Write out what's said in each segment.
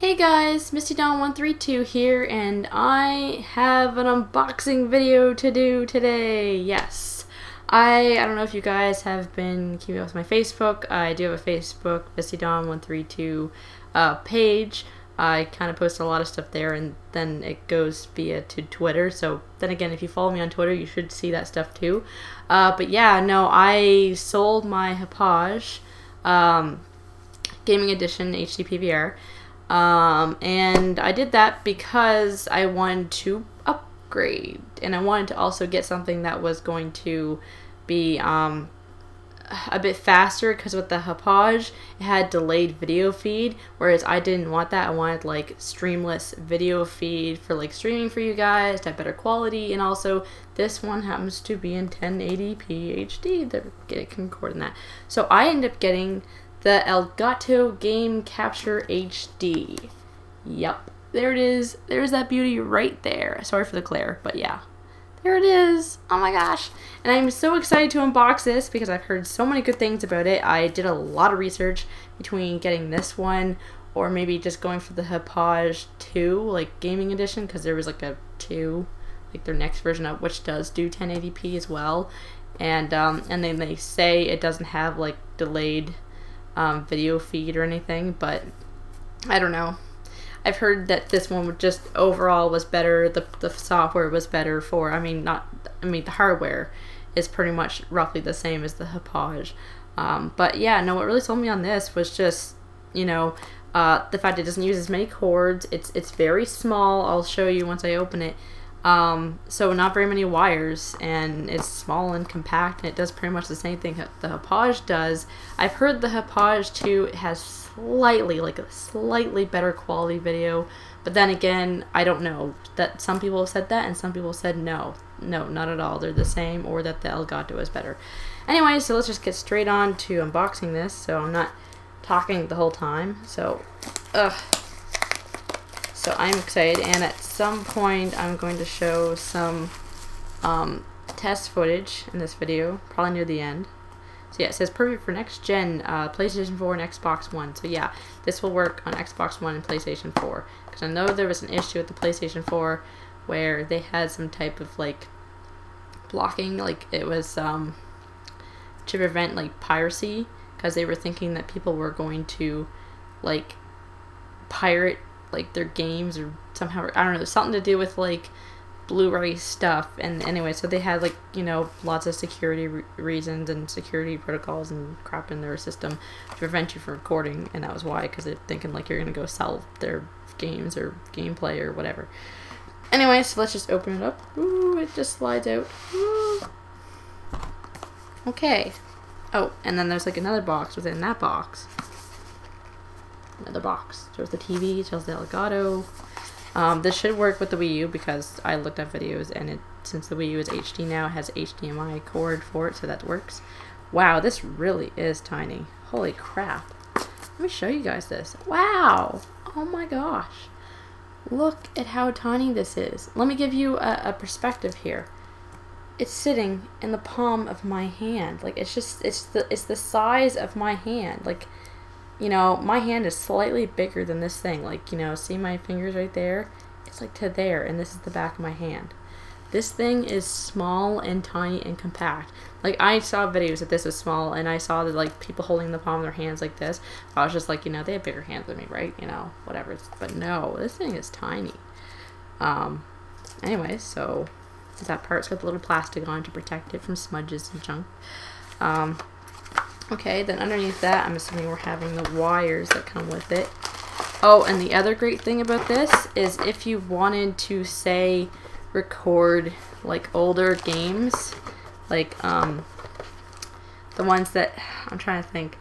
Hey guys, MistyDawn132 here, and I have an unboxing video to do today. Yes, I don't know if you guys have been keeping up with my Facebook. I do have a Facebook, MistyDawn132 page. I kind of post a lot of stuff there, and then it goes via to Twitter. So then again, if you follow me on Twitter, you should see that stuff too. But yeah, no, I sold my Hauppauge Gaming Edition HD PVR. And I did that because I wanted to upgrade, and I wanted to also get something that was going to be a bit faster, because with the Hauppauge it had delayed video feed, whereas I didn't want that. I wanted like streamless video feed for like streaming for you guys to have better quality, and also this one happens to be in 1080p HD that it can record in that. So I ended up getting the Elgato Game Capture HD. Yup, there it is. There's that beauty right there. Sorry for the glare, but yeah. There it is. Oh my gosh. And I'm so excited to unbox this because I've heard so many good things about it. I did a lot of research between getting this one or maybe just going for the Hauppauge 2, like Gaming Edition, because there was like a 2, like their next version of which does do 1080p as well. And then they say it doesn't have like delayed video feed or anything, but I don't know. I've heard that this one would just overall was better. The software was better for, the hardware is pretty much roughly the same as the Hauppauge. But yeah, no, what really sold me on this was just, the fact it doesn't use as many cords. It's very small. I'll show you once I open it. So not very many wires, and it's small and compact, and it does pretty much the same thing the Hauppauge does. I've heard the Hauppauge 2 has slightly better quality video, but then again, I don't know. That some people have said that, and some people said no, not at all. They're the same, or that the Elgato is better. Anyway, so let's just get straight on to unboxing this, so I'm not talking the whole time. So I'm excited, and at some point I'm going to show some test footage in this video, probably near the end. So yeah, it says perfect for next gen PlayStation 4 and Xbox One. So yeah, this will work on Xbox One and PlayStation 4. Because I know there was an issue with the PlayStation 4 where they had some type of like blocking, like it was to prevent like piracy, because they were thinking that people were going to like pirate like their games, or somehow, I don't know, something to do with like Blu-ray stuff. And anyway, so they had like, lots of security reasons and security protocols and crap in their system to prevent you from recording, and that was why, because they're thinking like you're gonna go sell their games or gameplay or whatever. Anyway, so let's just open it up. Ooh, it just slides out. Ooh. Okay. Oh, and then there's like another box within that box. Another box. Shows the TV, shows the Elgato. This should work with the Wii U, because I looked at videos, and since the Wii U is HD now, it has HDMI cord for it, so that works. Wow, this really is tiny. Holy crap. Let me show you guys this. Wow. Oh my gosh. Look at how tiny this is. Let me give you a perspective here. It's sitting in the palm of my hand. Like, it's the size of my hand. Like, my hand is slightly bigger than this thing. Like, see my fingers right there? It's like to there, and this is the back of my hand. This thing is small and tiny and compact. Like, I saw videos that this is small, and I saw that, like, people holding the palm of their hands like this. I was just like, they have bigger hands than me, right? Whatever. But no, this thing is tiny. Anyway, so that part's got the little plastic on to protect it from smudges and junk. Okay, then underneath that, I'm assuming we're having the wires that come with it. Oh, and the other great thing about this is if you wanted to, say, record, like, older games, like, the ones that, I'm trying to think,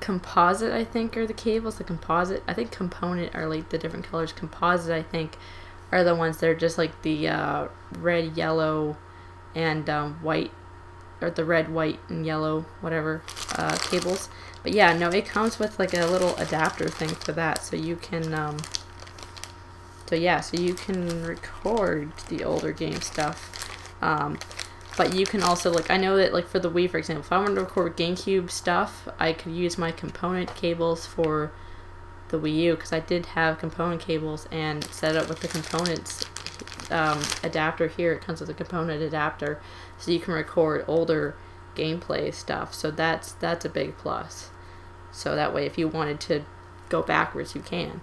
composite, I think, are the cables, the composite, I think component are, like, the different colors. Composite, I think, are the ones that are just, like, the, red, yellow, and, white, or the red, white, and yellow, whatever, cables. But yeah, no, it comes with like a little adapter thing for that, so you can, so you can record the older game stuff. But you can also, like, I know that, like, for the Wii, for example, if I wanted to record GameCube stuff, I could use my component cables for the Wii U, because I did have component cables and set it up with the components adapter here. It comes with a component adapter, so you can record older gameplay stuff. So that's a big plus. So that way, if you wanted to go backwards, you can,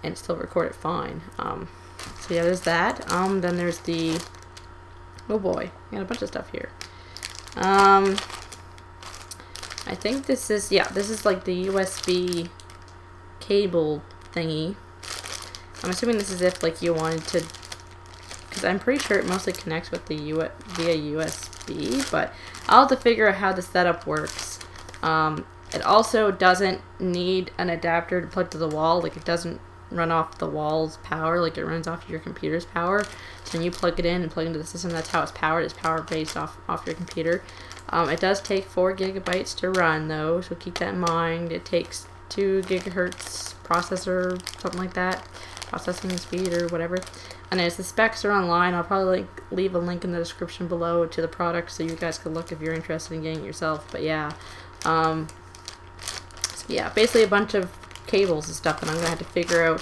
and still record it fine. So yeah, there's that. Then there's the, oh boy, I got a bunch of stuff here. I think this is, yeah, this is like the USB cable thingy. I'm assuming this is if like you wanted to, because I'm pretty sure it mostly connects with the via USB, but I'll have to figure out how the setup works. It also doesn't need an adapter to plug to the wall. Like, it doesn't run off the wall's power, like it runs off your computer's power. So when you plug it in and plug into the system, that's how it's powered. It's power based off your computer. It does take 4 gigabytes to run though, so keep that in mind. It takes 2 gigahertz processor, something like that, processing speed or whatever. And as the specs are online, I'll probably leave a link in the description below to the product so you guys can look if you're interested in getting it yourself. But yeah, so yeah, basically a bunch of cables and stuff, and I'm gonna have to figure out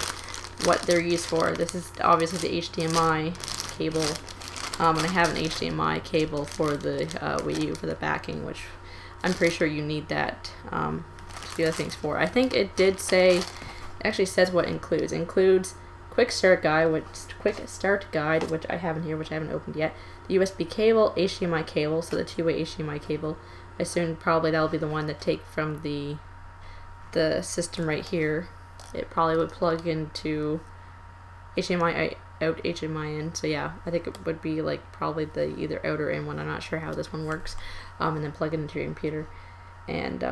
what they're used for. This is obviously the HDMI cable, and I have an HDMI cable for the Wii U for the backing, which I'm pretty sure you need that to do other things for. I think it did say, it actually says what includes. Includes quick start guide, which I have in here, which I haven't opened yet. The USB cable, HDMI cable, so the two-way HDMI cable. I assume probably that'll be the one that take from the system right here. It probably would plug into HDMI out, HDMI in. So yeah, I think it would be like probably the either out or in one. I'm not sure how this one works. And then plug it into your computer. And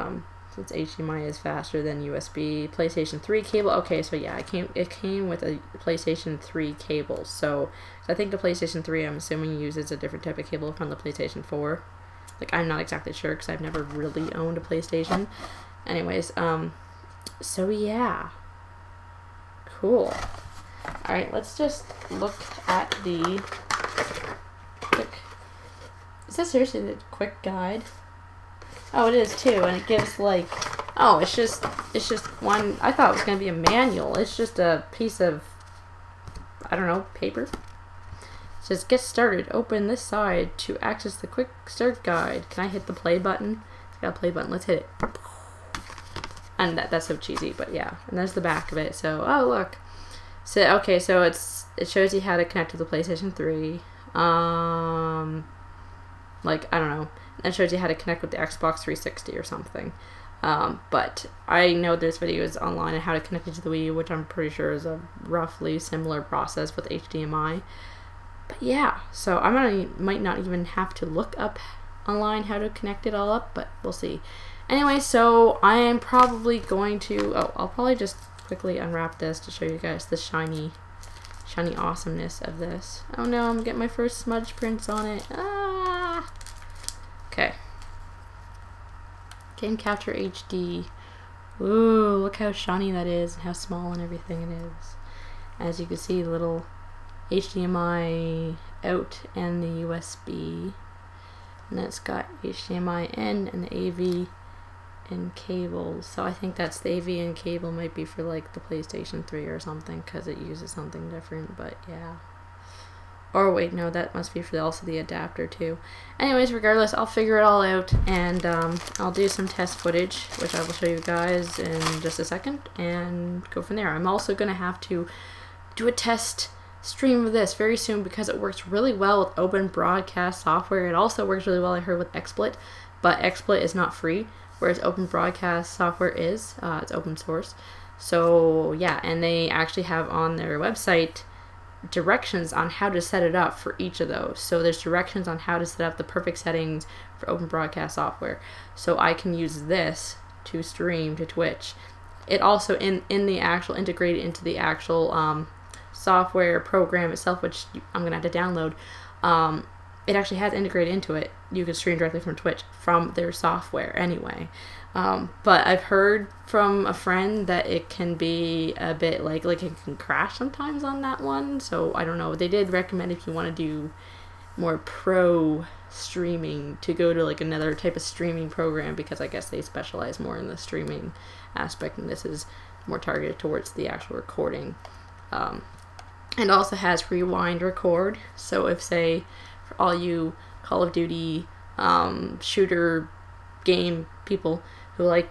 since HDMI is faster than USB, PlayStation 3 cable. Okay, so yeah, it came with a PlayStation 3 cable. So I think the PlayStation 3, I'm assuming, uses a different type of cable from the PlayStation 4. Like, I'm not exactly sure because I've never really owned a PlayStation. Anyways, so yeah, cool. Alright, let's just look at the quick, is that seriously the quick guide? Oh, it is too, and it gives like, oh, it's just one, I thought it was going to be a manual. It's just a piece of, I don't know, paper. It says, get started, open this side to access the quick start guide. Can I hit the play button? It's got a play button, let's hit it. And that's so cheesy, but yeah. And there's the back of it. So, oh look. So okay, so it shows you how to connect to the PlayStation 3. Like, I don't know. It shows you how to connect with the Xbox 360 or something. But I know there's videos online on how to connect it to the Wii U, which I'm pretty sure is a roughly similar process with HDMI. But yeah, so might not even have to look up online how to connect it all up, but we'll see. Anyway, so I am probably going to, I'll probably just quickly unwrap this to show you guys the shiny awesomeness of this. Oh no, I'm getting my first smudge prints on it. Ah! Okay. Game Capture HD. Ooh, look how shiny that is and how small and everything it is. As you can see, the little HDMI out and the USB. And it's got HDMI in and the AV and cables. So I think that's the AV and cable might be for like the PlayStation 3 or something, because it uses something different, but yeah. Or wait, no, that must be for also the adapter too. Anyways, regardless, I'll figure it all out, and I'll do some test footage, which I will show you guys in just a second, and go from there. I'm also going to have to do a test stream of this very soon because it works really well with open broadcast software. It also works really well, I heard, with XSplit, but XSplit is not free, whereas open broadcast software is. It's open source. So yeah, and they actually have on their website directions on how to set it up for each of those. So there's directions on how to set up the perfect settings for open broadcast software. So I can use this to stream to Twitch. It also in the actual integrated into the actual software program itself, which I'm gonna have to download. It actually has integrated into it. You can stream directly from Twitch from their software anyway. But I've heard from a friend that it can be a bit like it can crash sometimes on that one. So I don't know. They did recommend if you want to do more pro streaming to go to like another type of streaming program, because I guess they specialize more in the streaming aspect, and this is more targeted towards the actual recording. And also has rewind record. So if, say, for all you Call of Duty shooter game people who like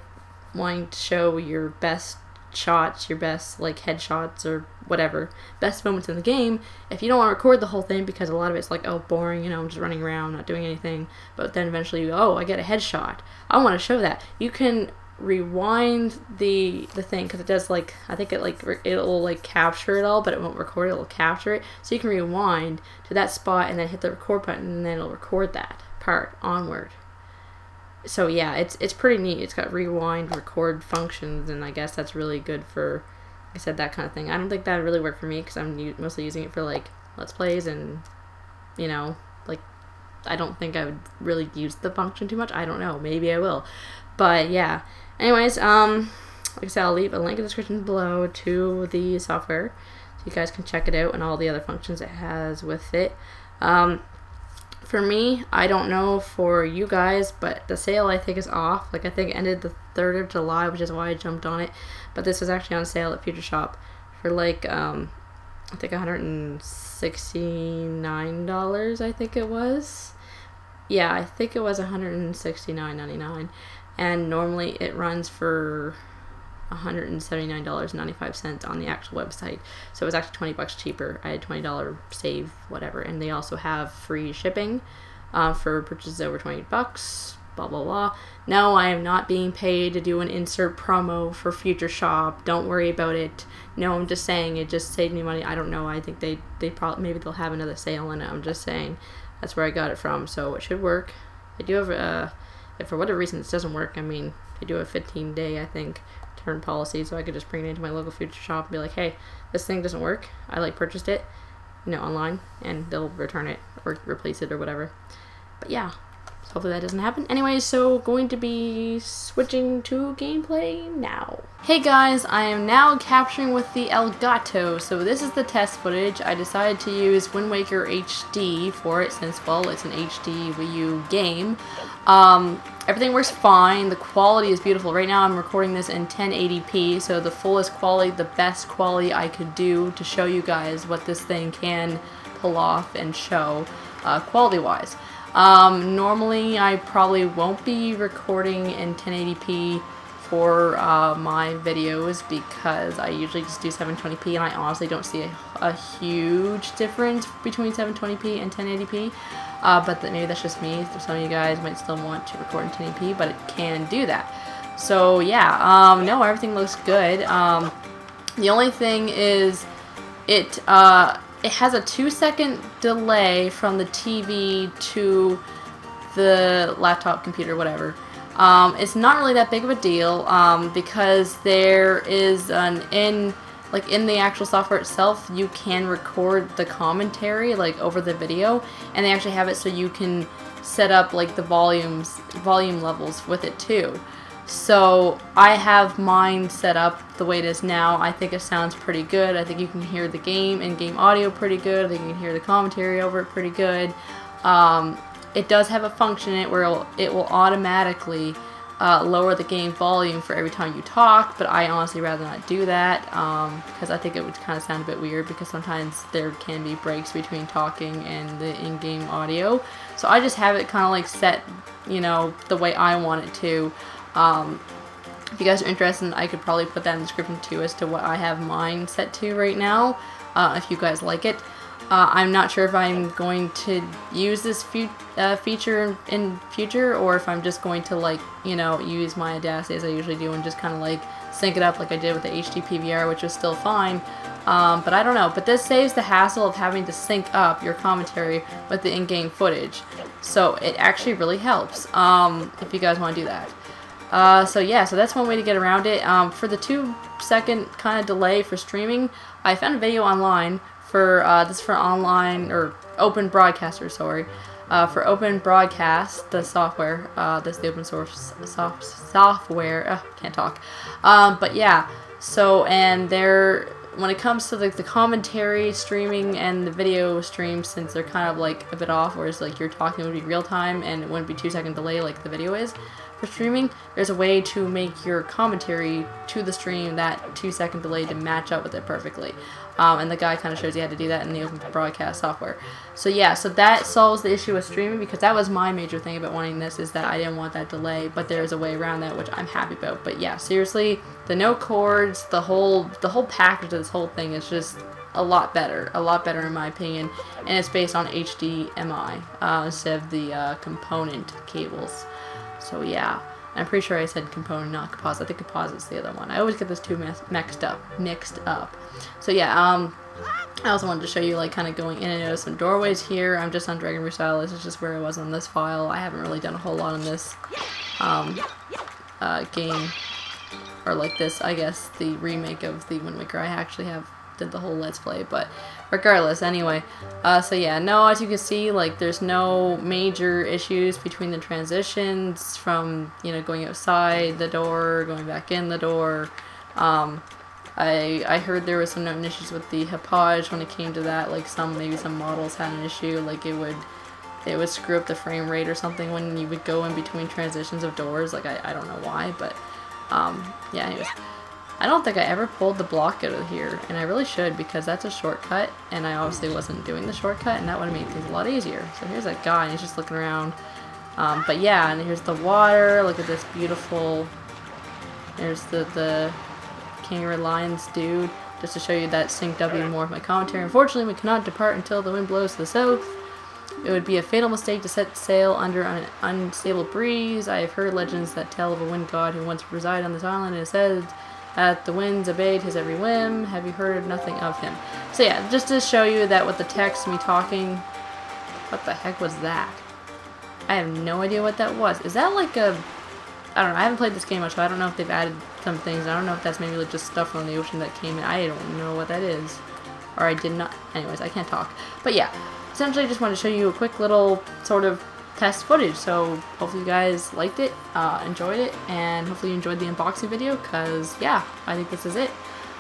wanting to show your best shots, your best like headshots or whatever, best moments in the game, if you don't want to record the whole thing because a lot of it's like, oh, boring, you know, I'm just running around, not doing anything, but then eventually you go, oh, I get a headshot, I want to show that, you can rewind the thing, because it does, like, I think it'll like capture it all, but it won't record it, it'll capture it, so you can rewind to that spot and then hit the record button and then it'll record that part onward. So yeah, it's pretty neat. It's got rewind, record functions, and I guess that's really good for, like I said, that kind of thing. I don't think that would really work for me because I'm mostly using it for like Let's Plays, and you know, like, I don't think I would really use the function too much. I don't know, maybe I will, but yeah. Anyways, like I said, I'll leave a link in the description below to the software so you guys can check it out and all the other functions it has with it. For me, I don't know for you guys, but the sale I think is off. Like, I think it ended the 3rd of July, which is why I jumped on it. But this was actually on sale at Future Shop for like, I think $169, I think it was. Yeah, I think it was $169.99. And normally it runs for $179.95 on the actual website, so it was actually $20 cheaper. I had $20 save, whatever, and they also have free shipping for purchases over $20. Blah blah blah. No, I am not being paid to do an insert promo for Future Shop. Don't worry about it. No, I'm just saying it just saved me money. I don't know. I think they probably, maybe they'll have another sale in it. I'm just saying that's where I got it from, so it should work. I do have if for whatever reason this doesn't work, I mean, I do a 15-day, I think, return policy, so I could just bring it into my local Future Shop and be like, hey, this thing doesn't work. I like purchased it, you know, online, and they'll return it or replace it or whatever. But yeah, so hopefully that doesn't happen. Anyways, so going to be switching to gameplay now. Hey guys, I am now capturing with the Elgato. So this is the test footage. I decided to use Wind Waker HD for it since, well, it's an HD Wii U game. Everything works fine. The quality is beautiful. Right now I'm recording this in 1080p, so the fullest quality, the best quality I could do to show you guys what this thing can pull off and show quality-wise. Normally I probably won't be recording in 1080p for my videos because I usually just do 720p, and I honestly don't see a huge difference between 720p and 1080p. But maybe that's just me. Some of you guys might still want to record in 1080p, but it can do that. So yeah, no, everything looks good. The only thing is it has a 2-second delay from the TV to the laptop, computer, whatever. It's not really that big of a deal because there is in the actual software itself, you can record the commentary like over the video, and they actually have it so you can set up like the volume levels with it too. So I have mine set up the way it is now. I think it sounds pretty good. I think you can hear the game and game audio pretty good. I think you can hear the commentary over it pretty good. It does have a function in it where it will automatically lower the game volume for every time you talk, but I honestly rather not do that because I think it would kind of sound a bit weird, because sometimes there can be breaks between talking and the in-game audio. So I just have it kind of like set, you know, the way I want it to. If you guys are interested, I could probably put that in the description too as to what I have mine set to right now, if you guys like it. I'm not sure if I'm going to use this feature in future, or if I'm just going to, like, you know, use my Audacity as I usually do and just kind of like sync it up like I did with the HD PVR, which was still fine. But I don't know. But this saves the hassle of having to sync up your commentary with the in-game footage. So it actually really helps if you guys want to do that. So yeah, so that's one way to get around it. For the 2-second kind of delay for streaming, I found a video online for this for online or open broadcaster, sorry, for open broadcast, the software, this the open source software. Can't talk. But yeah, so and there, when it comes to the commentary streaming and the video stream, since they're kind of like a bit off, whereas like you're talking would be real time and it wouldn't be 2-second delay like the video is. for streaming, there's a way to make your commentary to the stream, that 2-second delay, to match up with it perfectly. And the guy kind of shows you how to do that in the open broadcast software. So yeah, so that solves the issue with streaming, because that was my major thing about wanting this, is that I didn't want that delay, but there's a way around that, which I'm happy about. But yeah, seriously, the no cords, the whole package of this whole thing is just a lot better in my opinion, and it's based on HDMI instead of the component cables. So yeah, I'm pretty sure I said component, not composite. I think composite's the other one. I always get those two mixed up. So yeah, I also wanted to show you, like, kind of going in and out of some doorways here. I'm just on Dragon Brew style. This is just where I was on this file. I haven't really done a whole lot on this game, or like this, I guess, the remake of the Wind Waker. I actually did the whole Let's Play, but regardless, anyway. So yeah, no, as you can see, like, there's no major issues between the transitions from, you know, going outside the door, going back in the door. I heard there was some known issues with the Hapage when it came to that, like maybe some models had an issue, like it would screw up the frame rate or something when you would go in between transitions of doors. Like, I don't know why, but yeah, anyways. I don't think I ever pulled the block out of here, and I really should, because that's a shortcut, and I obviously wasn't doing the shortcut, and that would have made things a lot easier. So here's that guy, and he's just looking around. But yeah, and here's the water. Look at this beautiful. There's the King Reliance dude, just to show you that synced up even more with my commentary. Unfortunately, we cannot depart until the wind blows to the south. It would be a fatal mistake to set sail under an unstable breeze. I have heard legends that tell of a wind god who once resided on this island, and it said that the winds obeyed his every whim. Have you heard nothing of him? So yeah, just to show you that with the text, me talking. What the heck was that? I have no idea what that was. Is that like a... I don't know, I haven't played this game much, so I don't know if they've added some things. I don't know if that's maybe like just stuff from the ocean that came in. I don't know what that is. Or I did not... Anyways, I can't talk. But yeah, essentially just wanted to show you a quick little sort of test footage. So hopefully you guys liked it, enjoyed it, and hopefully you enjoyed the unboxing video, because yeah, I think this is it.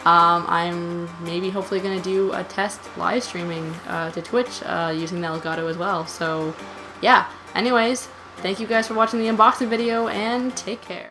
I'm maybe hopefully going to do a test live streaming to Twitch using the Elgato as well. So yeah, anyways, thank you guys for watching the unboxing video, and take care.